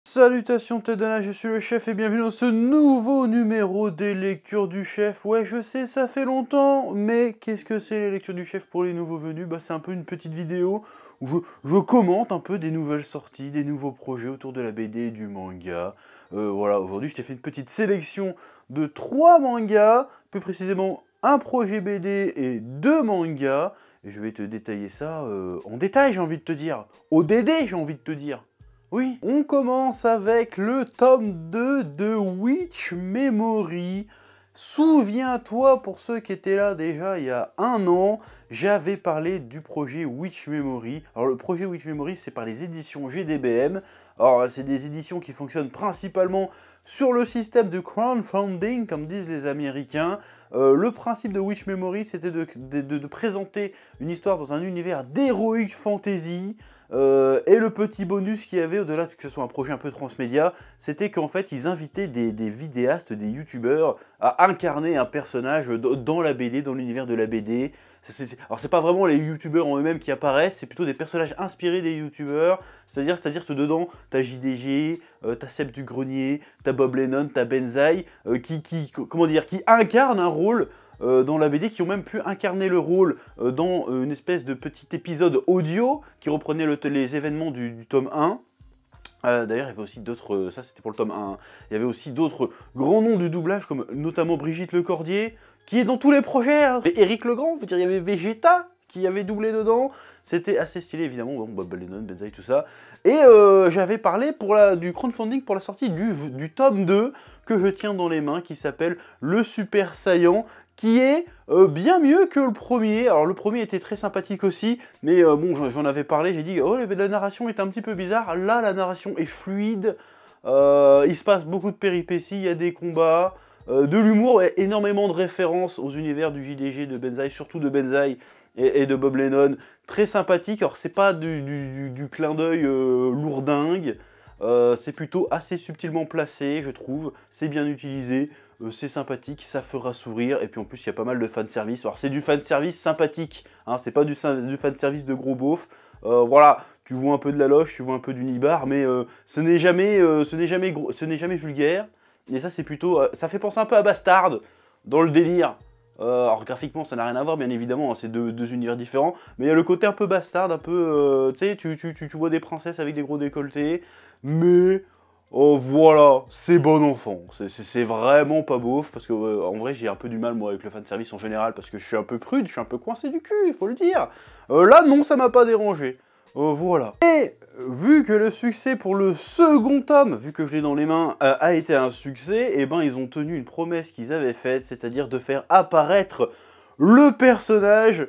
Salutations Tedana, je suis le chef et bienvenue dans ce nouveau numéro des lectures du chef. Ouais, je sais, ça fait longtemps, mais qu'est-ce que c'est les lectures du chef pour les nouveaux venus? Bah, c'est un peu une petite vidéo où je commente un peu des nouvelles sorties, des nouveaux projets autour de la BD et du manga. Voilà, aujourd'hui je t'ai fait une petite sélection de 3 mangas, plus précisément un projet BD et 2 mangas. Et je vais te détailler ça en détail, j'ai envie de te dire. Au DD, j'ai envie de te dire. Oui, on commence avec le tome 2 de Witch Memory. Souviens-toi, pour ceux qui étaient là déjà il y a un an, j'avais parlé du projet Witch Memory. Alors le projet Witch Memory, c'est par les éditions GDBM. Alors c'est des éditions qui fonctionnent principalement sur le système de crowdfunding, comme disent les Américains. Le principe de Witch Memory, c'était de présenter une histoire dans un univers d'heroic fantasy. Et le petit bonus qu'il y avait, au-delà que ce soit un projet un peu transmédia, c'était qu'en fait ils invitaient des vidéastes, des youtubeurs à incarner un personnage dans la BD, dans l'univers de la BD. Alors c'est pas vraiment les youtubeurs en eux-mêmes qui apparaissent, c'est plutôt des personnages inspirés des youtubeurs, c'est-à-dire que dedans t'as JDG, t'as Seb du Grenier, t'as Bob Lennon, t'as Benzaï, qui incarnent un rôle dans la BD, qui ont même pu incarner le rôle dans une espèce de petit épisode audio qui reprenait les événements du tome 1. D'ailleurs, il y avait aussi d'autres, ça c'était pour le tome 1, hein. Il y avait aussi d'autres grands noms du doublage, comme notamment Brigitte Lecordier, qui est dans tous les projets, hein. Et Éric Legrand, il y avait Vegeta qui avait doublé dedans. C'était assez stylé, évidemment, bon, Bob Lennon, Benzaï, tout ça. Et j'avais parlé du crowdfunding pour la sortie du tome 2, que je tiens dans les mains, qui s'appelle Le Super Saiyan, qui est bien mieux que le premier. Alors le premier était très sympathique aussi, mais bon, j'en avais parlé, j'ai dit, oh, la narration est un petit peu bizarre. Là, la narration est fluide, il se passe beaucoup de péripéties, il y a des combats, de l'humour, énormément de références aux univers du JDG, de Benzaï, surtout de Benzaï et de Bob Lennon. Très sympathique, alors c'est pas du clin d'œil lourdingue, c'est plutôt assez subtilement placé, je trouve, c'est bien utilisé. C'est sympathique, ça fera sourire, et puis en plus il y a pas mal de fanservice. Alors c'est du fanservice sympathique, hein, c'est pas du fanservice de gros beauf. Voilà, tu vois un peu de la loche, tu vois un peu du nibar, mais ce n'est jamais vulgaire. Et ça c'est plutôt, ça fait penser un peu à Bastard, dans le délire. Alors graphiquement ça n'a rien à voir bien évidemment, hein, c'est deux univers différents, mais il y a le côté un peu Bastard, un peu, tu sais, tu vois des princesses avec des gros décolletés, mais... Oh voilà, c'est bon enfant, c'est vraiment pas beauf, parce que en vrai j'ai un peu du mal moi avec le fanservice en général, parce que je suis un peu prude, je suis un peu coincé du cul, il faut le dire. Là non, ça m'a pas dérangé, voilà. Et vu que le succès pour le second tome, vu que je l'ai dans les mains, a été un succès, et ben ils ont tenu une promesse qu'ils avaient faite, c'est-à-dire de faire apparaître le personnage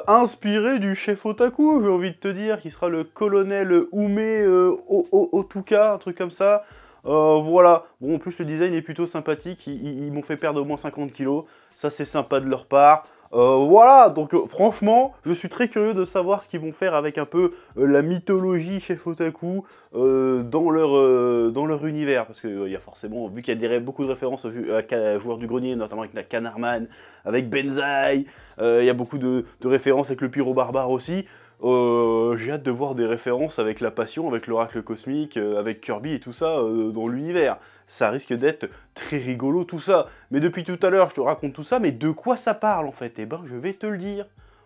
inspiré du chef otaku, j'ai envie de te dire, qui sera le colonel Ume Otuka, un truc comme ça. Voilà, bon en plus le design est plutôt sympathique, ils m'ont fait perdre au moins 50 kilos, ça c'est sympa de leur part. Voilà, donc franchement, je suis très curieux de savoir ce qu'ils vont faire avec un peu la mythologie chef otaku dans leur univers, parce qu'il y a forcément, vu qu'il y a beaucoup de références à Joueur du Grenier, notamment avec la Canarman, avec Benzaï, il y a beaucoup de références avec le Pyro Barbare aussi. J'ai hâte de voir des références avec la Passion, avec l'Oracle Cosmique, avec Kirby et tout ça dans l'univers. Ça risque d'être très rigolo tout ça. Mais depuis tout à l'heure, je te raconte tout ça, mais de quoi ça parle en fait? Eh ben, je vais te le dire.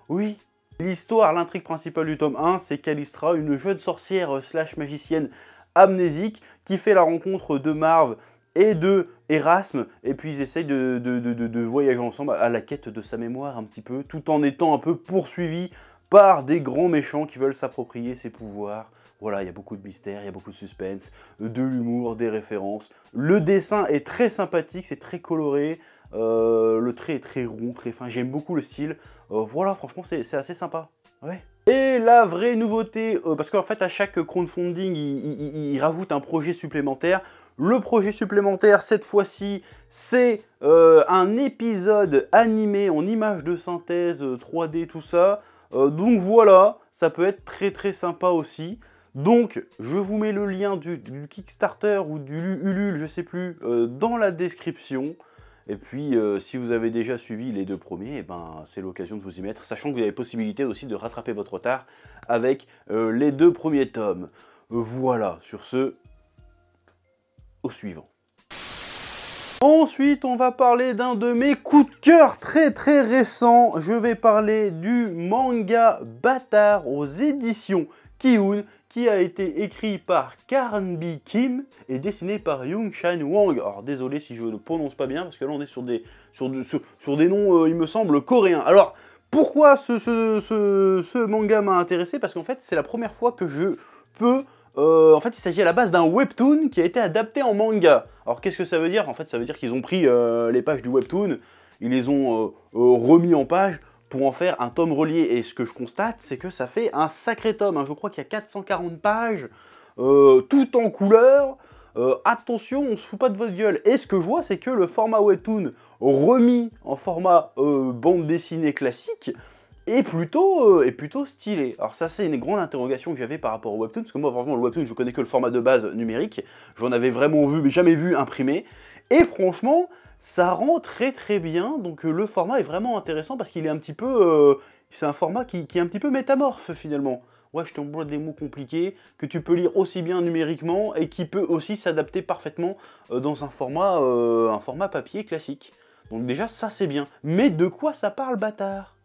Oui. L'histoire, l'intrigue principale du tome 1, c'est Callistra, une jeune sorcière slash magicienne amnésique, qui fait la rencontre de Marv et de Erasme, et puis ils essayent de voyager ensemble à la quête de sa mémoire un petit peu, tout en étant un peu poursuivis par des grands méchants qui veulent s'approprier ses pouvoirs. Voilà, il y a beaucoup de mystère, il y a beaucoup de suspense, de l'humour, des références. Le dessin est très sympathique, c'est très coloré, le trait est très rond, très fin, j'aime beaucoup le style. Voilà, franchement, c'est assez sympa. Ouais. Et la vraie nouveauté, parce qu'en fait à chaque crowdfunding, il rajoute un projet supplémentaire. Le projet supplémentaire, cette fois-ci, c'est un épisode animé en images de synthèse, 3D, tout ça. Donc voilà, ça peut être très très sympa aussi. Donc, je vous mets le lien du Kickstarter ou du Ulule, je sais plus, dans la description. Et puis, si vous avez déjà suivi les 2 premiers, eh ben, c'est l'occasion de vous y mettre, sachant que vous avez possibilité aussi de rattraper votre retard avec les 2 premiers tomes. Voilà, sur ce, au suivant. Ensuite, on va parler d'un de mes coups de cœur très récents. Je vais parler du manga Bâtard aux éditions Kiun, qui a été écrit par Karnby Kim et dessiné par Young Shan Wang. Alors désolé si je ne prononce pas bien, parce que là on est sur des noms, il me semble, coréens. Alors, pourquoi ce manga m'a intéressé? Parce qu'en fait, c'est la première fois que je peux... en fait, il s'agit à la base d'un webtoon qui a été adapté en manga. Alors, qu'est-ce que ça veut dire? En fait, ça veut dire qu'ils ont pris les pages du webtoon, ils les ont remis en page pour en faire un tome relié. Et ce que je constate, c'est que ça fait un sacré tome. Hein. Je crois qu'il y a 440 pages, tout en couleur. Attention, on se fout pas de votre gueule. Et ce que je vois, c'est que le format webtoon remis en format bande dessinée classique est plutôt stylé. Alors ça, c'est une grande interrogation que j'avais par rapport au webtoon, parce que moi, vraiment, le webtoon, je connais que le format de base numérique. J'en avais vraiment vu, mais jamais vu imprimé. Et franchement, ça rend très bien. Donc le format est vraiment intéressant, parce qu'il est un petit peu... c'est un format qui est un petit peu métamorphe, finalement. Ouais, je t'envoie des mots compliqués, que tu peux lire aussi bien numériquement, et qui peut aussi s'adapter parfaitement dans un format papier classique. Donc déjà, ça c'est bien. Mais de quoi ça parle, Bâtard?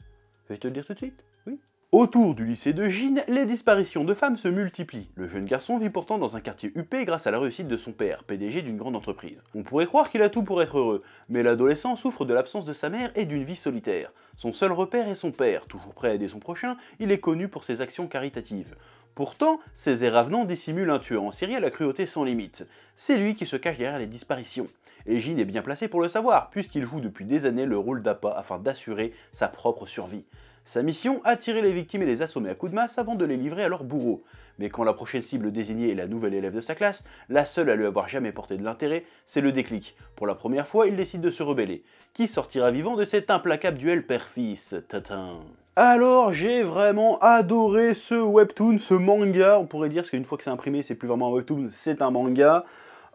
Je vais te le dire tout de suite, oui. Autour du lycée de Jin, les disparitions de femmes se multiplient. Le jeune garçon vit pourtant dans un quartier huppé grâce à la réussite de son père, PDG d'une grande entreprise. On pourrait croire qu'il a tout pour être heureux, mais l'adolescent souffre de l'absence de sa mère et d'une vie solitaire. Son seul repère est son père, toujours prêt à aider son prochain, il est connu pour ses actions caritatives. Pourtant, ses airs avenants dissimulent un tueur en série à la cruauté sans limite. C'est lui qui se cache derrière les disparitions. Et Jin est bien placé pour le savoir, puisqu'il joue depuis des années le rôle d'appât afin d'assurer sa propre survie. Sa mission, attirer les victimes et les assommer à coups de masse avant de les livrer à leurs bourreaux. Mais quand la prochaine cible désignée est la nouvelle élève de sa classe, la seule à lui avoir jamais porté de l'intérêt, c'est le déclic. Pour la première fois, il décide de se rebeller. Qui sortira vivant de cet implacable duel père-fils? Tatin. Alors, j'ai vraiment adoré ce webtoon, ce manga, on pourrait dire, parce qu'une fois que c'est imprimé, c'est plus vraiment un webtoon, c'est un manga.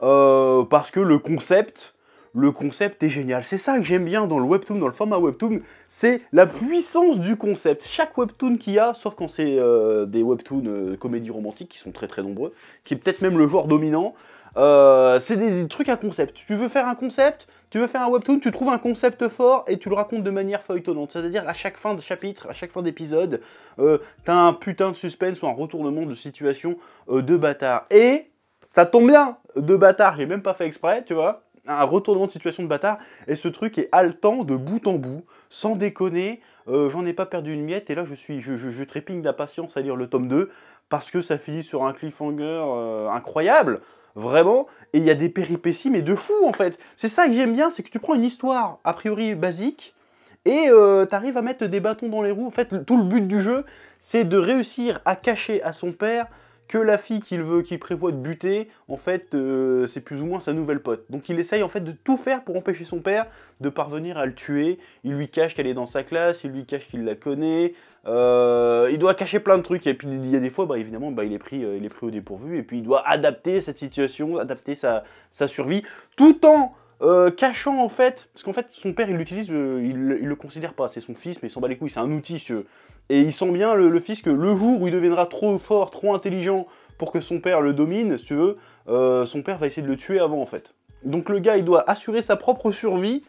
Parce que le concept est génial. C'est ça que j'aime bien dans le webtoon, dans le format webtoon, c'est la puissance du concept. Chaque webtoon qu'il y a, sauf quand c'est des webtoons comédies romantiques qui sont très nombreux, qui est peut-être même le genre dominant, c'est des trucs à concept. Tu veux faire un concept, tu veux faire un webtoon, tu trouves un concept fort et tu le racontes de manière feuilletonnante. C'est-à-dire à chaque fin de chapitre, à chaque fin d'épisode, t'as un putain de suspense ou un retournement de situation de bâtard. Et ça tombe bien, de bâtard, j'ai même pas fait exprès, tu vois. Un retournement de situation de bâtard, et ce truc est haletant de bout en bout, sans déconner, j'en ai pas perdu une miette, et là je trépigne d'impatience à lire le tome 2, parce que ça finit sur un cliffhanger incroyable, vraiment, et il y a des péripéties, mais de fou en fait. C'est ça que j'aime bien, c'est que tu prends une histoire a priori basique, et t'arrives à mettre des bâtons dans les roues. En fait, tout le but du jeu, c'est de réussir à cacher à son père que la fille qu'il prévoit de buter, en fait, c'est plus ou moins sa nouvelle pote. Donc il essaye en fait de tout faire pour empêcher son père de parvenir à le tuer. Il lui cache qu'elle est dans sa classe, il lui cache qu'il la connaît, il doit cacher plein de trucs. Et puis il y a des fois, évidemment, il est pris au dépourvu, et puis il doit adapter cette situation, adapter sa survie, tout en cachant en fait, parce qu'en fait son père il l'utilise, il le considère pas, c'est son fils, mais il s'en bat les couilles, c'est un outil, et il sent bien le fils que le jour où il deviendra trop fort, trop intelligent pour que son père le domine, si tu veux, son père va essayer de le tuer avant en fait. Donc le gars il doit assurer sa propre survie.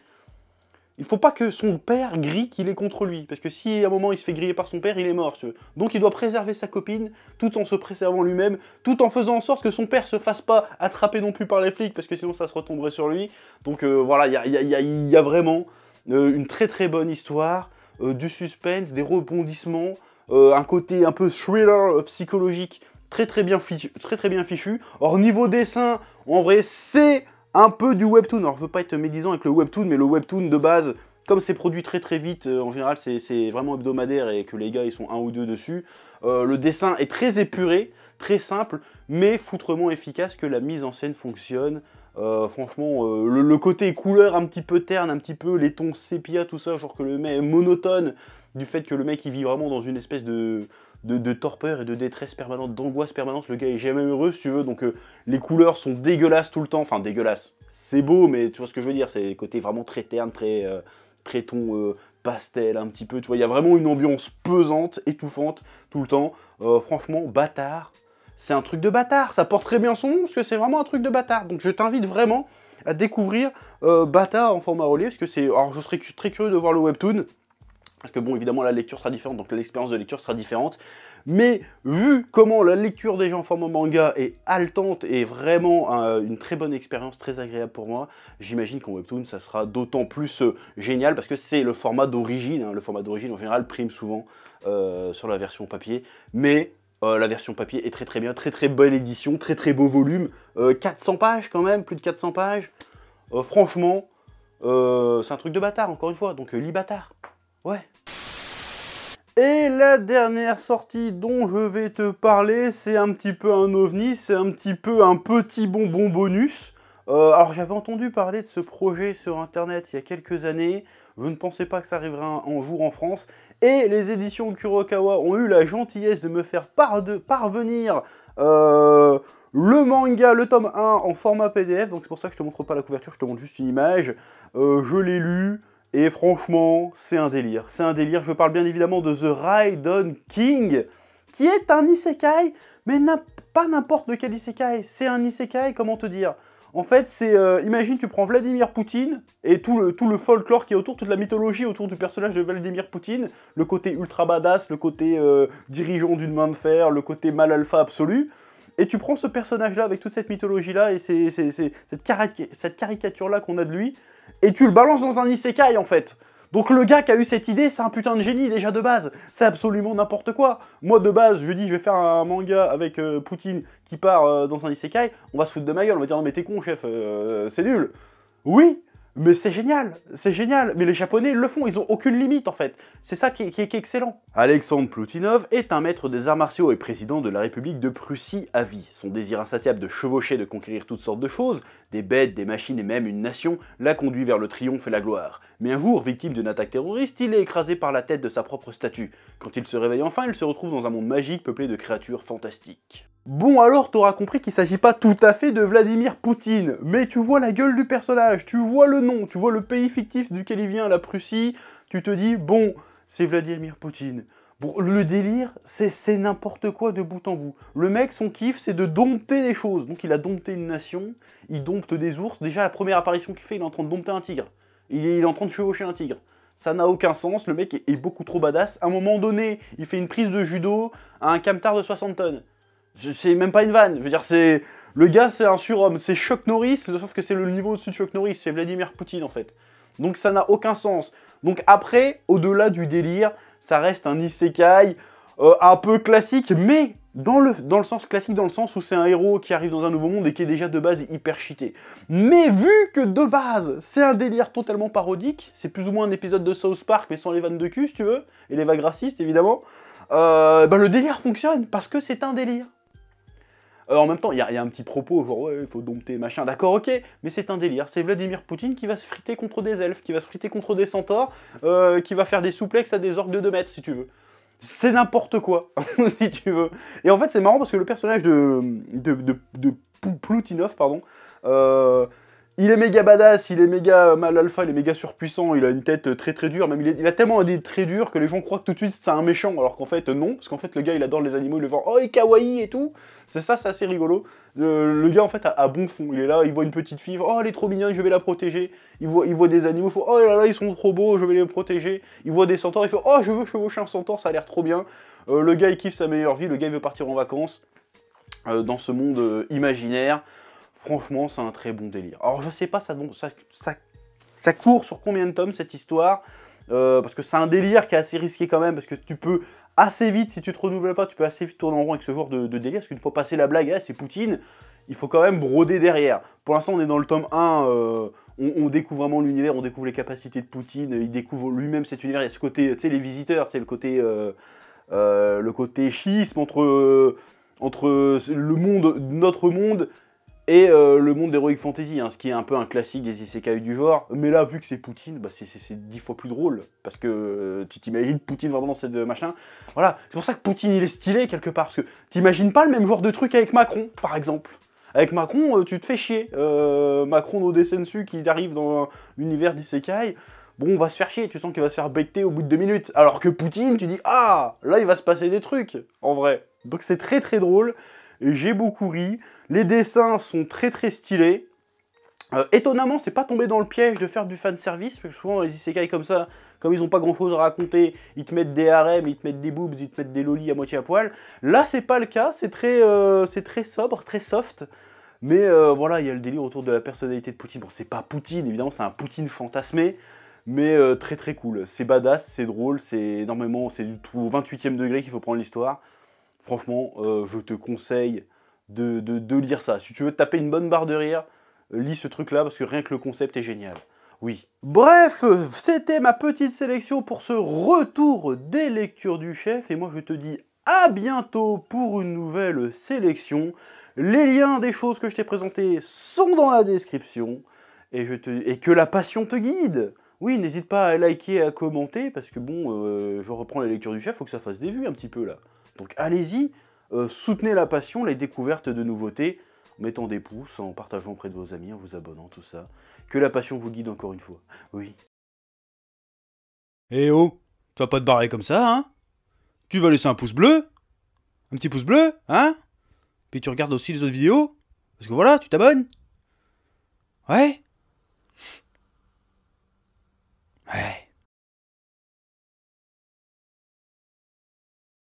Il faut pas que son père grille qu'il est contre lui, parce que si à un moment il se fait griller par son père, il est mort, tu veux. Donc il doit préserver sa copine, tout en se préservant lui-même, tout en faisant en sorte que son père se fasse pas attraper non plus par les flics, parce que sinon ça se retomberait sur lui. Donc voilà, il y a vraiment une très bonne histoire, du suspense, des rebondissements, un côté un peu thriller psychologique très bien fichu. Or niveau dessin, en vrai c'est un peu du webtoon. Alors je veux pas être médisant avec le webtoon, mais le webtoon de base, comme c'est produit très vite, en général c'est vraiment hebdomadaire et que les gars ils sont un ou deux dessus, le dessin est très épuré, très simple, mais foutrement efficace, que la mise en scène fonctionne. Franchement, le côté couleur un petit peu terne, un petit peu les tons sépia, tout ça, genre que le mec est monotone, du fait que le mec il vit vraiment dans une espèce de torpeur et de détresse permanente, d'angoisse permanente, le gars est jamais heureux si tu veux, donc les couleurs sont dégueulasses tout le temps, enfin dégueulasses, c'est beau mais tu vois ce que je veux dire, c'est côté vraiment très terne, très ton pastel un petit peu, tu vois, il y a vraiment une ambiance pesante, étouffante tout le temps, franchement, Bâtard, c'est un truc de bâtard. Ça porte très bien son nom, parce que c'est vraiment un truc de bâtard. Donc je t'invite vraiment à découvrir Bâtard en format relié, parce que c'est... Alors je serais très curieux de voir le webtoon, parce que bon, évidemment, la lecture sera différente, donc l'expérience de lecture sera différente. Mais vu comment la lecture déjà en format manga est haletante et vraiment une très bonne expérience, très agréable pour moi, j'imagine qu'en webtoon, ça sera d'autant plus génial, parce que c'est le format d'origine. Hein. Le format d'origine, en général, prime souvent sur la version papier. Mais la version papier est très bien, très belle édition, très beau volume. 400 pages quand même, plus de 400 pages. Franchement, c'est un truc de bâtard, encore une fois, donc lis Bâtard. Ouais. Et la dernière sortie dont je vais te parler, c'est un petit peu un ovni, c'est un petit peu un petit bonbon bonus. Alors j'avais entendu parler de ce projet sur internet il y a quelques années, je ne pensais pas que ça arriverait un jour en France, et les éditions Kurokawa ont eu la gentillesse de me faire parvenir le manga, le tome 1 en format PDF, donc c'est pour ça que je te montre pas la couverture, je te montre juste une image. Je l'ai lu. Et franchement, c'est un délire. C'est un délire. Je parle bien évidemment de The Raiden King, qui est un isekai, mais pas n'importe lequel isekai. C'est un isekai, comment te dire? En fait, c'est... imagine, tu prends Vladimir Poutine, et tout le folklore qui est autour, toute la mythologie autour du personnage de Vladimir Poutine, le côté ultra badass, le côté dirigeant d'une main de fer, le côté mal alpha absolu, et tu prends ce personnage-là avec toute cette mythologie-là et cette caricature-là qu'on a de lui, et tu le balances dans un isekai en fait. Donc le gars qui a eu cette idée, c'est un putain de génie déjà de base. C'est absolument n'importe quoi. Moi de base, je dis je vais faire un manga avec Poutine qui part dans un isekai, on va se foutre de ma gueule, on va dire non mais t'es con chef, c'est nul. Oui, mais c'est génial, mais les Japonais le font, ils ont aucune limite en fait. C'est ça qui est excellent. Alexandre Ploutinov est un maître des arts martiaux et président de la République de Prussie à vie. Son désir insatiable de chevaucher, de conquérir toutes sortes de choses, des bêtes, des machines et même une nation, l'a conduit vers le triomphe et la gloire. Mais un jour, victime d'une attaque terroriste, il est écrasé par la tête de sa propre statue. Quand il se réveille enfin, il se retrouve dans un monde magique peuplé de créatures fantastiques. Bon alors t'auras compris qu'il s'agit pas tout à fait de Vladimir Poutine, mais tu vois la gueule du personnage, tu vois le nom, tu vois le pays fictif duquel il vient, la Prussie, tu te dis bon, c'est Vladimir Poutine. Bon, le délire, c'est n'importe quoi de bout en bout. Le mec, son kiff, c'est de dompter des choses. Donc il a dompté une nation, il dompte des ours. Déjà, la première apparition qu'il fait, il est en train de dompter un tigre. Il est en train de chevaucher un tigre. Ça n'a aucun sens, le mec est beaucoup trop badass. À un moment donné, il fait une prise de judo à un camtar de 60 tonnes. C'est même pas une vanne, je veux dire, c'est... Le gars, c'est un surhomme, c'est Chuck Norris, sauf que c'est le niveau au-dessus de Chuck Norris, c'est Vladimir Poutine, en fait. Donc ça n'a aucun sens. Donc après, au-delà du délire, ça reste un isekai un peu classique, mais dans le sens classique, dans le sens où c'est un héros qui arrive dans un nouveau monde et qui est déjà de base hyper cheaté. Mais vu que de base, c'est un délire totalement parodique, c'est plus ou moins un épisode de South Park, mais sans les vannes de cul, si tu veux, et les vagues racistes, évidemment, le délire fonctionne, parce que c'est un délire. En même temps, il y a un petit propos, genre, ouais, il faut dompter, machin, d'accord, ok, mais c'est un délire. C'est Vladimir Poutine qui va se friter contre des elfes, qui va se friter contre des centaures, qui va faire des souplexes à des orques de 2 mètres, si tu veux. C'est n'importe quoi, si tu veux. Et en fait, c'est marrant parce que le personnage de Ploutinov, pardon, il est méga badass, il est méga mal alpha, il est méga surpuissant, il a une tête très dure, même il a tellement des traits durs que les gens croient que tout de suite c'est un méchant, alors qu'en fait non, parce qu'en fait le gars il adore les animaux, il est genre oh il est kawaii et tout, c'est assez rigolo. Le gars en fait a bon fond, il est là, il voit une petite fille, oh elle est trop mignonne, je vais la protéger, il voit des animaux, il faut oh là là ils sont trop beaux, je vais les protéger, il voit des centaures, il fait oh je veux chevaucher un centaure, ça a l'air trop bien, le gars il kiffe sa meilleure vie, le gars il veut partir en vacances dans ce monde imaginaire. Franchement, c'est un très bon délire. Alors, je sais pas, ça court sur combien de tomes, cette histoire parce que c'est un délire qui est assez risqué quand même, parce que tu peux assez vite, si tu te renouvelles pas, tu peux assez vite tourner en rond avec ce genre de délire, parce qu'une fois passé la blague, c'est Poutine, il faut quand même broder derrière. Pour l'instant, on est dans le tome 1, on découvre vraiment l'univers, on découvre les capacités de Poutine, il découvre lui-même cet univers, il y a ce côté, tu sais, les visiteurs, tu sais, le côté schisme entre notre monde, et le monde d'Heroic Fantasy, hein, ce qui est un peu un classique des isekai du genre. Mais là, vu que c'est Poutine, bah c'est 10 fois plus drôle. Parce que tu t'imagines Poutine vraiment dans cette machin. Voilà, c'est pour ça que Poutine, il est stylé quelque part. Parce que t'imagines pas le même genre de truc avec Macron, par exemple. Avec Macron, tu te fais chier. Macron no Desensu qui arrive dans l'univers d'isekai. Bon, on va se faire chier, tu sens qu'il va se faire becter au bout de 2 minutes. Alors que Poutine, tu dis, ah, là, il va se passer des trucs, en vrai. Donc c'est très drôle. et j'ai beaucoup ri. Les dessins sont très très stylés. Étonnamment, c'est pas tombé dans le piège de faire du fanservice, parce que souvent les isekai comme ça, comme ils ont pas grand chose à raconter, ils te mettent des harems, ils te mettent des boobs, ils te mettent des lolis à moitié à poil. Là, c'est pas le cas, c'est très sobre, très soft. Mais voilà, il y a le délire autour de la personnalité de Poutine. Bon, c'est pas Poutine, évidemment, c'est un Poutine fantasmé, mais très très cool. C'est badass, c'est drôle, c'est énormément, c'est du tout au 28e degré qu'il faut prendre l'histoire. Franchement, je te conseille de lire ça. Si tu veux te taper une bonne barre de rire, lis ce truc-là, parce que rien que le concept est génial. Oui. Bref, c'était ma petite sélection pour ce retour des lectures du chef, et moi je te dis à bientôt pour une nouvelle sélection. Les liens des choses que je t'ai présentées sont dans la description, et que la passion te guide. Oui, n'hésite pas à liker et à commenter, parce que bon, je reprends la lecture du chef, faut que ça fasse des vues un petit peu là. Donc allez-y, soutenez la passion, les découvertes de nouveautés, en mettant des pouces, en partageant auprès de vos amis, en vous abonnant, tout ça. Que la passion vous guide encore une fois. Oui. Eh oh, tu vas pas te barrer comme ça, hein? Tu vas laisser un pouce bleu? Un petit pouce bleu, hein? Puis tu regardes aussi les autres vidéos? Parce que voilà, tu t'abonnes? Ouais?